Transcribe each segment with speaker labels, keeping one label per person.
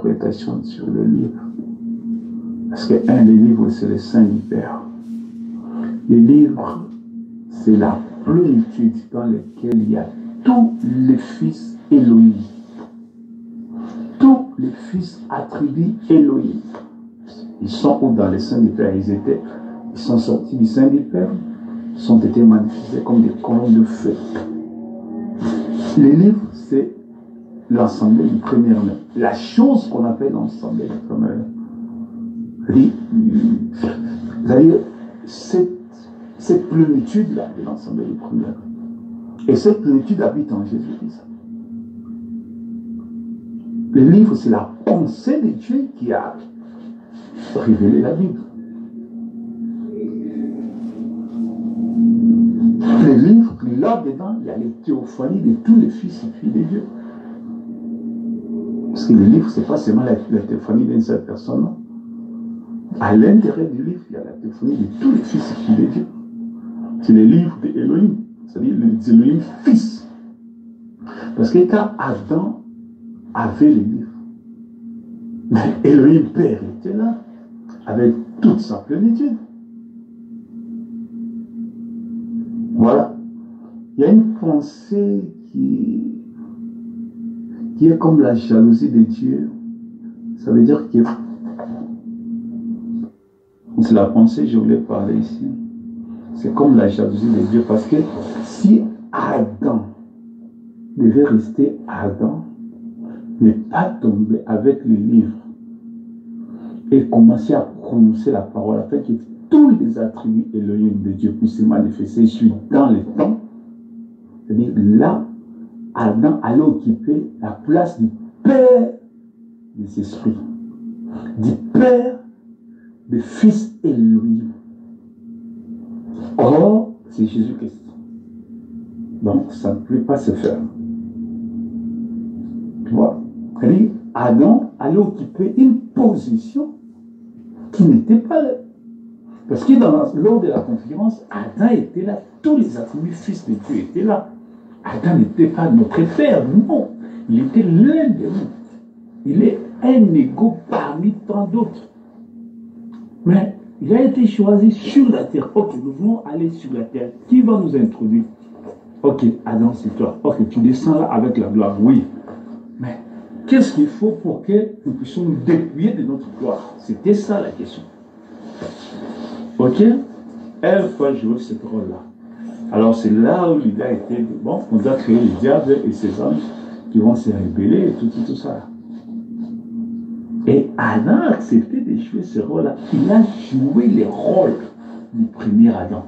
Speaker 1: interprétation sur le livre. Parce que les livres, c'est le sein du Père. Les livres, c'est la plénitude dans laquelle il y a tous les fils Elohim. Tous les fils attribués Elohim. Ils sont où dans le sein du Père? Ils sont sortis du sein du Père, ils ont été manifestés comme des colonnes de feu. Les livres, c'est l'assemblée du premier homme. La chose qu'on appelle l'assemblée du premier homme. C'est-à-dire, cette plénitude-là de l'assemblée du premier homme. Et cette plénitude habite en Jésus-Christ. Le livre, c'est la pensée de Dieu qui a révélé la Bible. Le livre, là-dedans, il y a les théophanies de tous les fils et filles de Dieu. Parce que le livre, ce n'est pas seulement la théophanie d'une seule personne. Non. À l'intérieur du livre, il y a la théophanie de tous les fils et filles de Dieu. C'est le livre d'Élohim, c'est-à-dire l'Élohim fils. Parce que quand Adam avait le livre, Élohim Père était là, avec toute sa plénitude. Voilà. Il y a une pensée qui est comme la jalousie de Dieu. Ça veut dire que c'est la pensée que je voulais parler ici. C'est comme la jalousie de Dieu parce que si Adam devait rester Adam, ne pas tomber avec le livre et commencer à prononcer la parole afin que tous les attributs Elohim de Dieu puissent se manifester dans le temps, c'est-à-dire là, Adam allait occuper la place du Père des esprits, du Père des fils Elohim. Or, c'est Jésus-Christ. Donc, ça ne peut pas se faire. Tu vois? C'est-à-dire, Adam allait occuper une position qui n'était pas là. Parce que lors de la conférence, Adam était là, tous les attributs fils de Dieu étaient là. Adam n'était pas notre père, non. Il était l'un de nous. Il est un égaux parmi tant d'autres. Mais il a été choisi sur la terre. Ok, nous voulons aller sur la terre. Qui va nous introduire? Ok, Adam, c'est toi. Ok, tu descends là avec la gloire. Oui. Mais qu'est-ce qu'il faut pour que nous puissions nous dépouiller de notre gloire? C'était ça la question. Ok? Elle va jouer ce rôle-là. Alors c'est là où l'idée a été, bon, on doit créer le diable et ses anges qui vont se rébeller et tout ça. Et Adam a accepté de jouer ce rôle-là. Il a joué le rôle du premier Adam.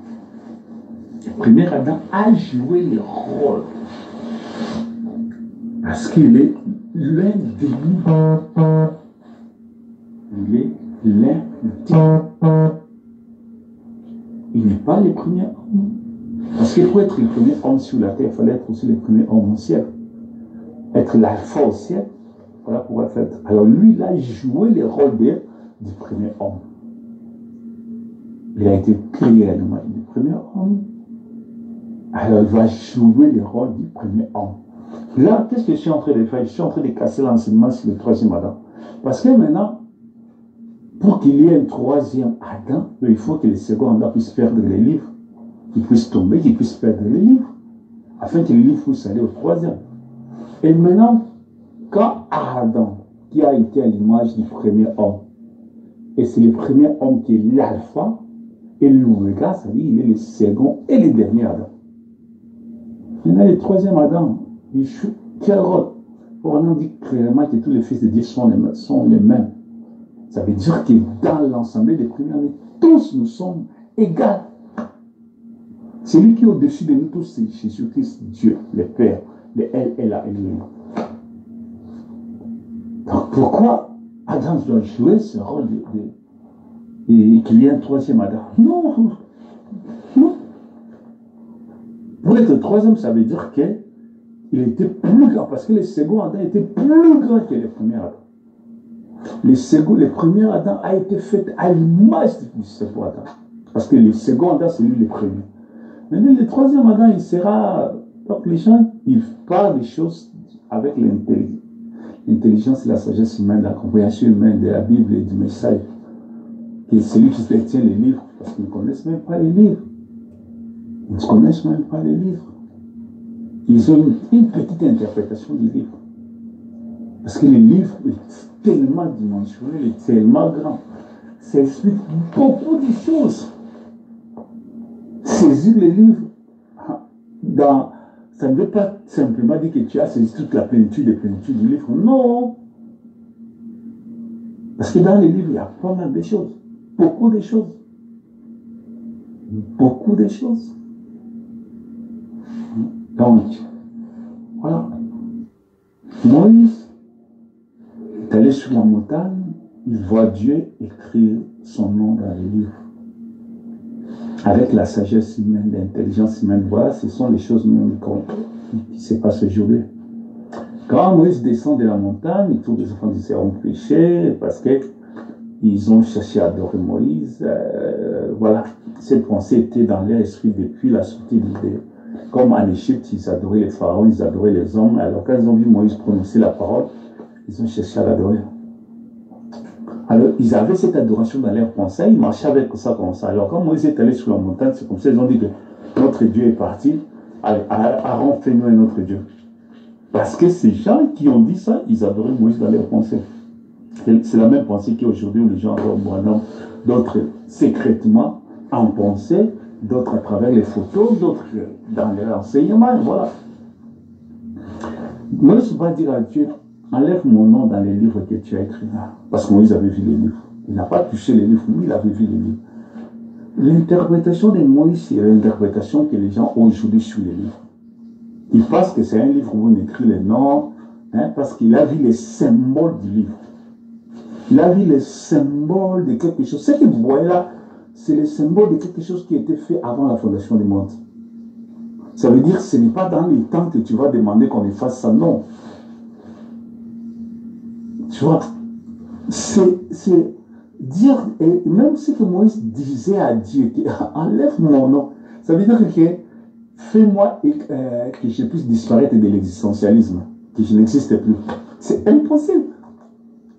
Speaker 1: Le premier Adam a joué le rôle. Parce qu'il est l'un de nous. Il est l'un de nous. Il n'est pas le premier homme. Parce que pour être le premier homme sur la terre, il fallait être aussi le premier homme au ciel. Être l'alpha au ciel, voilà pourquoi faire. Alors lui, il a joué le rôle du premier homme. Il a été créé à l'image du premier homme. Alors il va jouer le rôle du premier homme. Là, qu'est-ce que je suis en train de faire? Je suis en train de casser l'enseignement sur le troisième Adam. Parce que maintenant, pour qu'il y ait un troisième Adam, il faut que le second Adam puisse perdre les livres, qu'il puisse tomber, qu'il puisse perdre les livres, afin que le livre puisse aller au troisième. Et maintenant, quand Adam, qui a été à l'image du premier homme, et c'est le premier homme qui est l'alpha, et l'oméga, ça veut dire qu'il est le second et le dernier Adam. Maintenant, le troisième Adam, il joue quel rôle? On a dit clairement que tous les fils de Dieu sont les mêmes. Ça veut dire que dans l'ensemble des premiers années, tous nous sommes égaux. Celui qui est au-dessus de nous tous, c'est Jésus-Christ, Dieu, le Père, le El et la Elohim. Donc pourquoi Adam doit jouer ce rôle et qu'il y ait un troisième Adam? Non, non. Pour être troisième, ça veut dire qu'il était plus grand, parce que le second Adam était plus grand que le premier Adam. Le premier Adam a été fait à l'image du second Adam. Parce que le second Adam, c'est lui le premier. Maintenant, le troisième Adam, il sera... Donc les gens, ils parlent des choses avec l'intelligence et la sagesse humaine, la compréhension humaine de la Bible et du message. Et celui qui détient les livres, parce qu'ils ne connaissent même pas les livres. Ils ne connaissent même pas les livres. Ils ont une petite interprétation du livre. Parce que le livre est tellement dimensionnel, est tellement grand. Ça explique beaucoup de choses. Saisir les livres, ça ne veut pas simplement dire que tu as saisi toute la plénitude et plénitude du livre. Non. Parce que dans les livres, il y a pas mal de choses. Beaucoup de choses. Beaucoup de choses. Donc, voilà. Moïse est allé sur la montagne, il voit Dieu écrire son nom dans les livres. Avec la sagesse humaine, l'intelligence humaine, voilà, ce sont les choses même qui se passent aujourd'hui. Quand Moïse descend de la montagne, tous les enfants d'Israël ont péché parce qu'ils ont cherché à adorer Moïse. Voilà, cette pensée était dans leur esprit depuis la sortie d'Israël. Comme en Égypte, ils adoraient les pharaons, ils adoraient les hommes. Alors quand ils ont vu Moïse prononcer la parole, ils ont cherché à l'adorer. Alors, ils avaient cette adoration dans leur pensée, ils marchaient avec ça comme ça. Alors, quand Moïse est allé sur la montagne, c'est comme ça, ils ont dit que notre Dieu est parti. Aaron, fais-nous un autre Dieu. Parce que ces gens qui ont dit ça, ils adoraient Moïse dans leur pensée. C'est la même pensée qu'aujourd'hui, les gens adorent Branham, d'autres secrètement, en pensée, d'autres à travers les photos, d'autres dans les renseignements, voilà. Moïse va dire à Dieu, enlève mon nom dans les livres que tu as écrits là. Parce que Moïse avait vu les livres. Il n'a pas touché les livres, mais il avait vu les livres. L'interprétation de Moïse, c'est l'interprétation que les gens ont aujourd'hui sur les livres. Ils pensent que c'est un livre où on écrit les noms, parce qu'il a vu les symboles du livre. Il a vu les symboles de quelque chose. Ce que vous voyez là, c'est les symboles de quelque chose qui a été fait avant la fondation du monde. Ça veut dire que ce n'est pas dans les temps que tu vas demander qu'on efface ça, non. Tu vois, c'est dire, et même ce que Moïse disait à Dieu, enlève mon nom, ça veut dire que fais-moi que je puisse disparaître de l'existentialisme, que je n'existe plus. C'est impossible.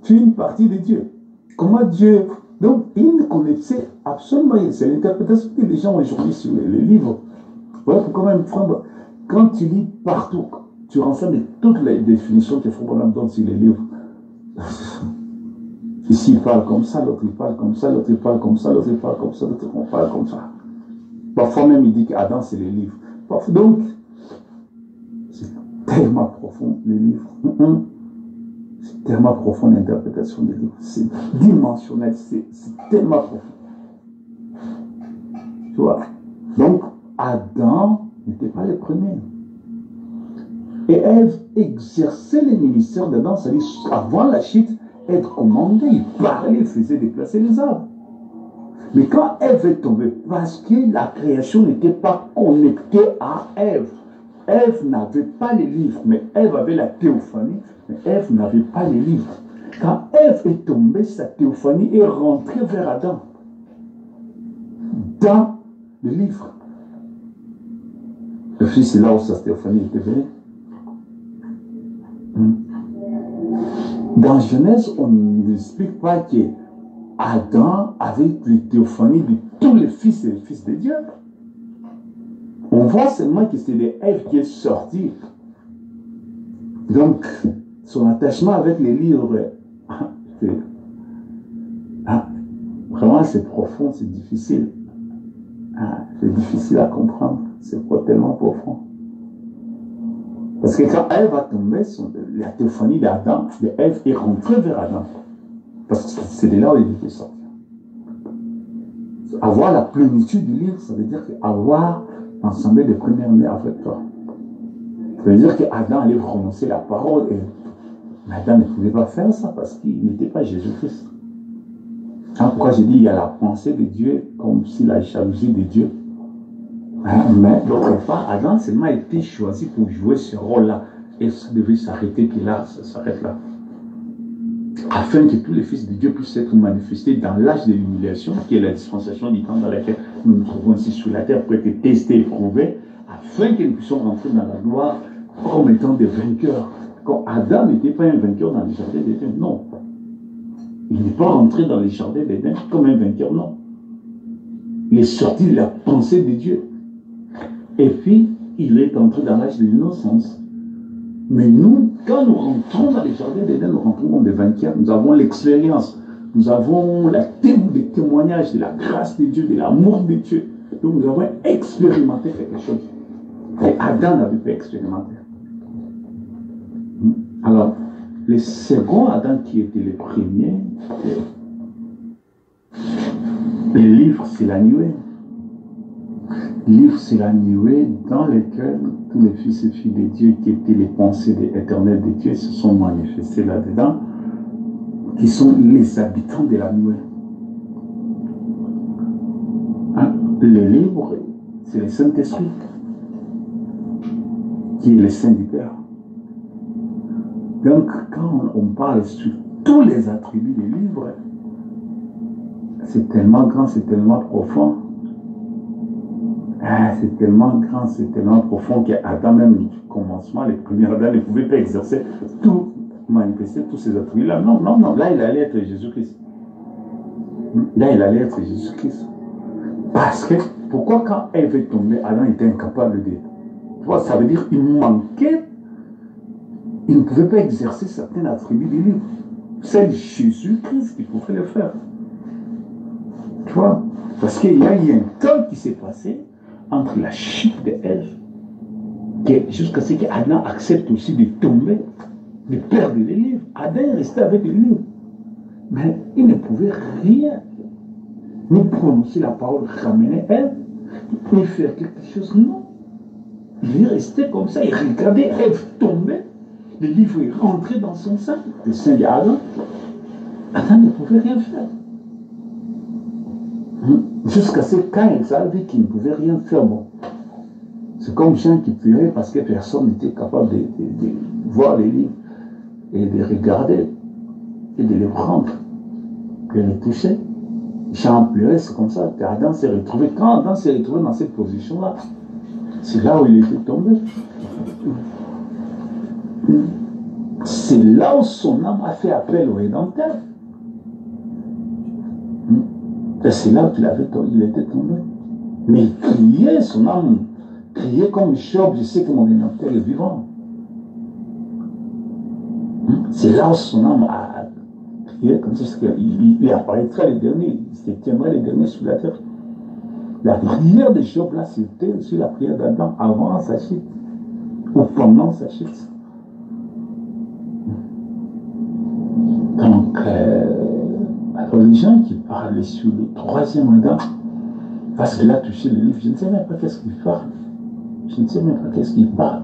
Speaker 1: Tu es une partie de Dieu. Comment Dieu... Donc, il ne connaissait absolument rien. C'est l'interprétation que les gens ont aujourd'hui sur les livres. Voilà pourquoi même, quand tu lis partout, tu renseignes toutes les définitions que Frère donne sur les livres. Ici, il parle comme ça, l'autre il parle comme ça, l'autre il parle comme ça, l'autre il parle comme ça, l'autre il parle comme ça. Parfois même, il dit qu'Adam, c'est les livres. Donc, c'est tellement profond, les livres. C'est tellement profond l'interprétation des livres. C'est dimensionnel, c'est tellement profond. Tu vois? Donc, Adam n'était pas le premier. Et Ève exerçait le ministère d'Adam, c'est-à-dire avant la chute, être commandé, il parlait, il faisait déplacer les arbres. Mais quand Ève est tombée, parce que la création n'était pas connectée à Ève, Ève n'avait pas les livres, mais Ève avait la théophanie, mais Ève n'avait pas les livres. Quand Ève est tombée, sa théophanie est rentrée vers Adam, dans le livre. Et puis c'est là où sa théophanie était venue. Dans Genèse, on n'explique pas que Adam avait les théophanies de tous les fils et les fils de Dieu. On voit seulement que c'est Ève qui est sortie. Donc, son attachement avec les livres, vraiment c'est profond, c'est difficile. C'est difficile à comprendre, c'est pas tellement profond. Parce que quand Ève a tombé, la théophanie d'Adam, Ève est rentrée vers Adam. Parce que c'est de là où il était sorti. Avoir la plénitude du livre, ça veut dire avoir l'ensemble des premières nées avec toi. Ça veut dire qu'Adam allait prononcer la parole et Adam ne pouvait pas faire ça parce qu'il n'était pas Jésus-Christ. Pourquoi j'ai dit il y a la pensée de Dieu comme si la jalousie de Dieu. Mais d'autre part, Adam seulement a été choisi pour jouer ce rôle-là. Et ça devait s'arrêter, puis là, ça s'arrête là. Afin que tous les fils de Dieu puissent être manifestés dans l'âge de l'humiliation, qui est la dispensation du temps dans laquelle nous nous trouvons ici sur la terre, pour être testés et prouvés, afin que nous puissions rentrer dans la gloire comme étant des vainqueurs. Quand Adam n'était pas un vainqueur dans le jardin d'Éden, non. Il n'est pas rentré dans les jardins d'Éden comme un vainqueur, non. Il est sorti de la pensée de Dieu. Et puis, il est entré dans l'âge de l'innocence. Mais nous, quand nous rentrons dans les jardins d'Éden, nous rentrons comme des vainqueurs. Nous avons l'expérience. Nous avons le témoignage de la grâce de Dieu, de l'amour de Dieu. Donc nous avons expérimenté quelque chose. Et Adam n'avait pas expérimenté. Alors, le second Adam qui était le premier, le livre, c'est la nuée. Le livre, c'est la nuée dans lequel tous les fils et filles de Dieu qui étaient les pensées éternelles de Dieu se sont manifestés là-dedans, qui sont les habitants de la nuée. Hein? Le livre, c'est le Saint-Esprit, qui est le Saint du Père. Donc, quand on parle sur tous les attributs du livre, c'est tellement grand, c'est tellement profond. C'est tellement grand, c'est tellement profond qu'Adam, même du commencement, les premiers Adam ne pouvait pas exercer tout, manifester tous ces attributs-là. Non, non, non. Là, il allait être Jésus-Christ. Là, il allait être Jésus-Christ. Parce que, pourquoi quand Ève est tombée, Adam était incapable de... Tu vois, ça veut dire qu'il manquait, il ne pouvait pas exercer certains attributs du livre. C'est Jésus-Christ qui pouvait le faire. Tu vois, parce qu'il y a eu un temps qui s'est passé entre la chute d'Ève, jusqu'à ce qu'Adam accepte aussi de tomber, de perdre les livres. Adam est resté avec les livres. Mais il ne pouvait rien, ni prononcer la parole, ramener Ève, ni faire quelque chose, non. Il est resté comme ça, il regardait Ève tomber, le livre est rentré dans son sein, le sein d'Adam. Adam ne pouvait rien faire. Jusqu'à ce quand il savait qu'il ne pouvait rien faire. Bon. C'est comme Jean qui pleurait parce que personne n'était capable de voir les livres et de regarder et de les prendre, de les toucher. Jean pleurait, c'est comme ça qu'Adam s'est retrouvé. Quand Adam s'est retrouvé dans cette position-là, c'est là où il était tombé. C'est là où son âme a fait appel au Rédempteur. Et c'est là où il était tombé. Mais il criait, son âme criait comme Job, je sais que mon Rédempteur est vivant. C'est là où son âme a crié comme ça, parce qu'il apparaîtra les derniers, il se tiendrait les derniers sur la terre. La prière de Job, là, c'était aussi la prière d'Adam avant sa chute, ou pendant sa chute. Donc, alors les gens qui parlent sur le troisième Adam, parce qu'il a touché le livre, je ne sais même pas qu'est-ce qu'il parle. Je ne sais même pas qu'est-ce qu'il parle.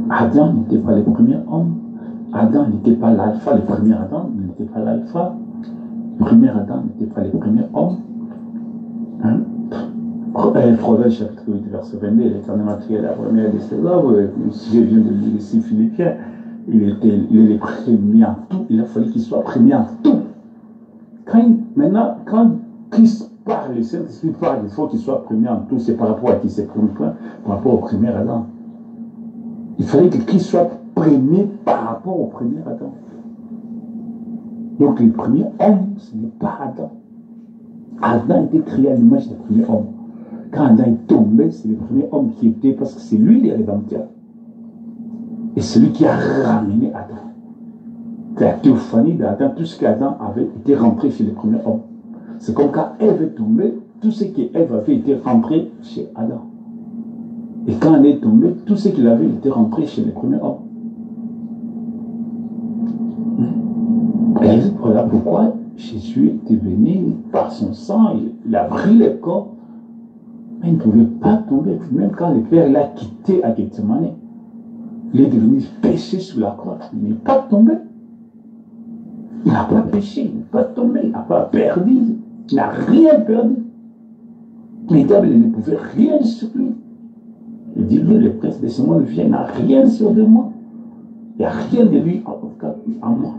Speaker 1: Adam n'était pas le premier homme. Adam n'était pas l'alpha, le premier Adam n'était pas l'alpha. Le premier Adam n'était pas le premier homme. Hein? Proverbe chapitre 8, verset 22, l'Éternel m'a créé la première de ses œuvres. Si je viens de lire ici Philippiens, il est le premier en tout. Il a fallu qu'il soit premier en tout. Maintenant, quand Christ parle, le Saint-Esprit parle, il faut qu'il soit premier en tout. C'est par rapport à qui c'est premier point? Par rapport au premier Adam. Il fallait que Christ soit premier par rapport au premier Adam. Donc le premier homme, ce n'est pas Adam. Adam était créé à l'image du premier homme. Quand Adam est tombé, c'est le premier homme qui était, parce que c'est lui le rédempteur. Et celui qui a ramené Adam. La théophanie d'Adam, tout ce qu'Adam avait été rentré chez le premier homme. C'est comme quand Ève est tombée, tout ce qu'Ève avait été rentré chez Adam. Et quand elle est tombée, tout ce qu'il avait été rentré chez le premier homme. Et voilà pourquoi Jésus était venu par son sang, il a pris le corps, mais il ne pouvait pas tomber. Même quand le Père l'a quitté à Gethsemane, il est devenu péché sur la croix. Il n'est pas tombé. Il n'a pas péché, il n'est pas tombé, il n'a pas perdu, il n'a rien perdu. Le diable ne pouvait rien sur lui. Il dit, lui, le prince de ce monde vient, il n'a rien sur de moi. Il n'y a rien de lui en moi.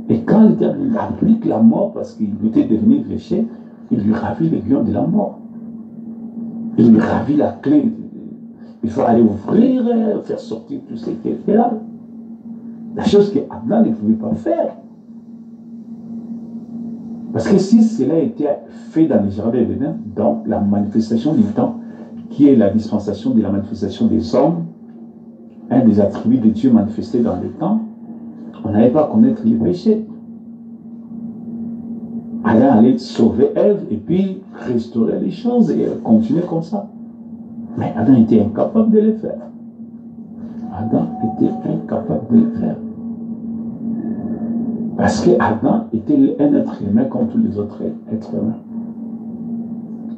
Speaker 1: Et quand le diable lui applique la mort parce qu'il était devenu péché, il lui ravit le lion de la mort. Il lui ravit la clé. Il faut aller ouvrir, faire sortir tout ce qui était là. La chose que Adam ne pouvait pas faire. Parce que si cela était fait dans le jardin d'Éden, donc la manifestation du temps, qui est la dispensation de la manifestation des hommes, un des attributs de Dieu manifestés dans le temps, on n'allait pas connaître les péchés. Adam allait sauver Ève et puis restaurer les choses et continuer comme ça. Mais Adam était incapable de le faire. Adam était incapable de le faire. Parce que Adam était un être humain comme tous les autres êtres humains.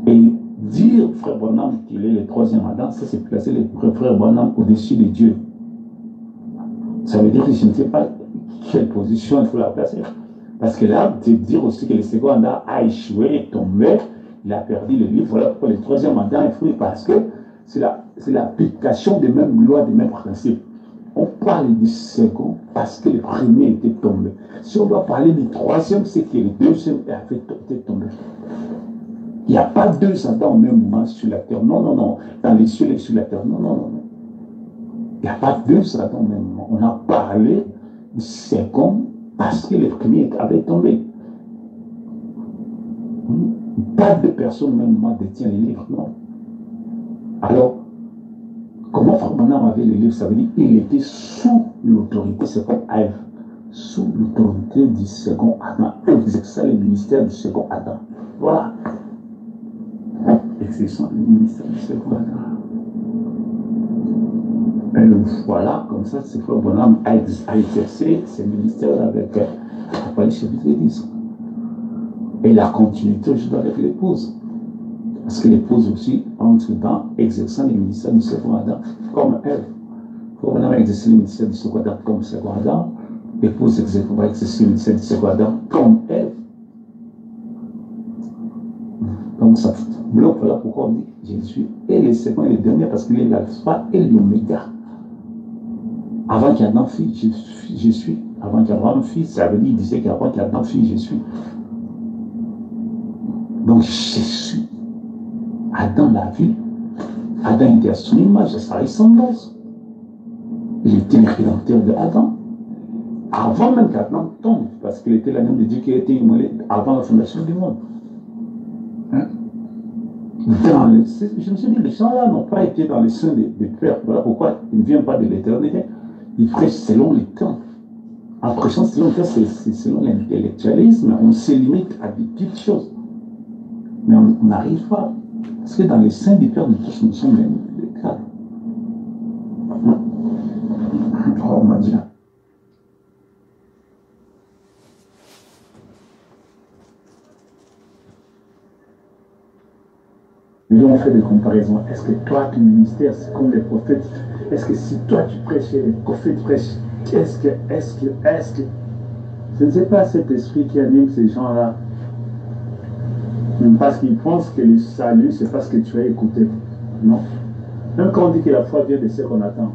Speaker 1: Et dire, frère Branham, qu'il est le troisième Adam, ça c'est placer le frère Branham au-dessus de Dieu. Ça veut dire que je ne sais pas quelle position il faut la placer. Parce que là, de dire aussi que le second Adam a échoué, est tombé, il a perdu le livre, voilà pourquoi le troisième Adam est fou, parce que c'est l'application des mêmes lois, des mêmes principes. On parle du second parce que le premier était tombé. Si on doit parler du troisième, c'est que le deuxième était tombé. Il n'y a pas deux Adam au même moment sur la terre. Non, non, non. Dans les cieux et sur la terre. Non, non, non, non. Il n'y a pas deux Adam au même moment. On a parlé du second parce que le premier avait tombé. Pas deux personnes au même moment détiennent les livres. Non. Alors, comment Frère Branham avait le livre, ça veut dire qu'il était sous l'autorité, c'est comme Ève, sous l'autorité du second Adam. Exerçant le ministère du second Adam. Voilà. Exerçant le ministère du second Adam. Et voilà, comme ça, c'est Frère Branham a exercé ce ministère avec le chapitre 10. Et la continuité aujourd'hui avec l'épouse. Parce que l'épouse aussi entre dans exerçant le ministère du second Adam comme Ève. Pour on a exercé le ministère du second Adam comme second Adam, l'épouse va exercer le ministère du second Adam comme Ève. Donc ça bloque, voilà pourquoi on dit Jésus est le second et le dernier, parce qu'il est l'alpha et l'oméga. Avant qu'Adam fît, je suis. Avant qu'Abraham fît, ça veut dire qu'il disait qu'avant qu'Adam fît, je suis. Donc je suis. Adam l'a vu. Adam était à son image, à sa ressemblance. Il était le rédempteur de Adam. Avant même qu'Adam tombe, parce qu'il était l'agneau de Dieu qui a été immolé avant la fondation du monde. Hein? Je me suis dit, les gens-là n'ont pas été dans les seins des pères. Voilà pourquoi ils ne viennent pas de l'éternité. Ils prêchent selon les temps. En prêchant selon les temps, c'est selon l'intellectualisme. On se limite à des petites choses. Mais on n'arrive pas. Parce que dans les seins du Père, nous tous, nous sommes les cadres. Oh, mon Dieu. Nous avons fait des comparaisons. Est-ce que toi, ton ministère, c'est comme les prophètes? Est-ce que si toi, tu prêches et les prophètes prêchent, est-ce que... Je ne sais pas cet esprit qui anime ces gens-là. Parce qu'ils pensent que le salut, c'est parce que tu as écouté. Non. Même quand on dit que la foi vient de ce qu'on attend.